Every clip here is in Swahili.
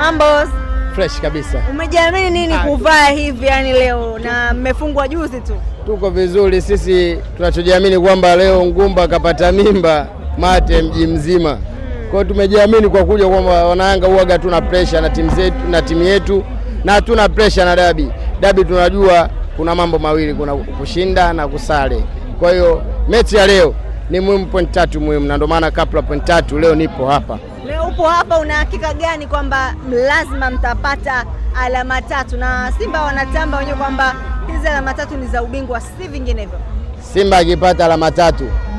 Mambo fresh kabisa. Umejiamini nini kuvaa hivi yani leo na mmefungwa juzi tu? Tuko vizuri sisi, tunachojiamini kwamba leo Ngumba kapata mimba mate mji mzima. Kwa hiyo tumejiamini kwa kuja kwamba Wanayanga huaga tuna pressure na timu zetu na timu yetu na hatuna pressure na dabi. Dabi tunajua kuna mambo mawili, kuna kushinda na kusale. Kwa hiyo mechi ya leo ni muhimu, point 3 muhimu, na ndio maana kabla point 3 leo nipo hapa. Leo upo hapa, una hakika gani kwamba lazima mtapata alama 3? Na Simba wanatamba wenyewe kwamba hizi alama 3 ni za ubingwa, si vinginevyo. Simba akipata alama 3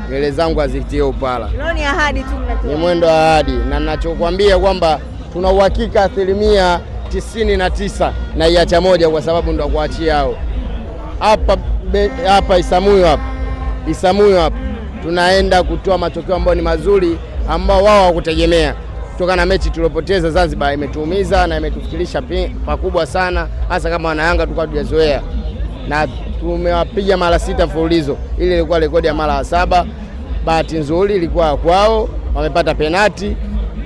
mbele zangu azitie upala. Leo ni ahadi tu mnatoa. Ni mwendo wa ahadi, na ninachokuambia kwamba tuna uhakika 99% na iacha moja, kwa sababu ndo kuachia hao. Hapa Isamuyo hapa tunaenda kutoa matokeo ambayo ni mazuri, ambao wao hawakutegemea. Kutoka na mechi tuliyopoteza Zanzibar imetuumiza na imetufikirisha pakubwa sana, hasa kama Wanayanga tulikuwa hatujazoea, na tumewapiga mara 6 mfululizo. Ile ilikuwa rekodi ya mara 7. Bahati nzuri ilikuwa kwao, wamepata penati,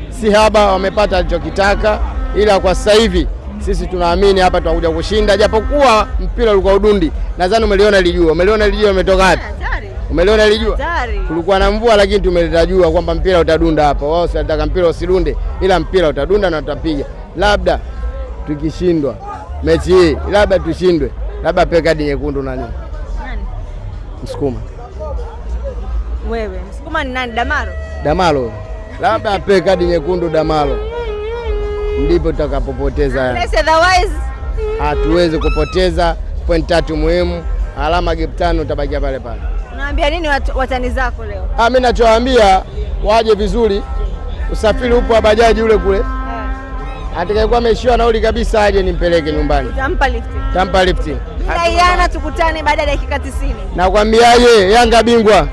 si haba, wamepata alichokitaka. Ila kwa sasa hivi sisi tunaamini hapa tunakuja kushinda, japokuwa mpira ulikuwa udundi. Nadhani umeliona lijua umetoka wapi? Umeliona lijua? Kulikuwa na mvua, lakini tumeleta jua kwamba mpira utadunda hapa. Wao wanataka mpira usidunde, ila mpira utadunda na tutapiga. Labda tukishindwa mechi hii, labda tushindwe, labda pe kadi nyekundu. Nani? Msukuma. Wewe Msukuma ni nani? Damalo. Labda pe kadi nyekundu Damalo, ndipo tutakapopoteza. Otherwise hatuwezi kupoteza. Point 3 muhimu, alama gap 5 utabakia pale pale. Unaambia nini watani zako leo? Mimi ninachowaambia waje vizuri, usafiri upo wa bajaji ule kule. Atakayekuwa ameishiwa nauli kabisa aje nimpeleke nyumbani. Tampa lifti. Tukutane baada ya dakika 90. Nakwambiaje, Yanga bingwa.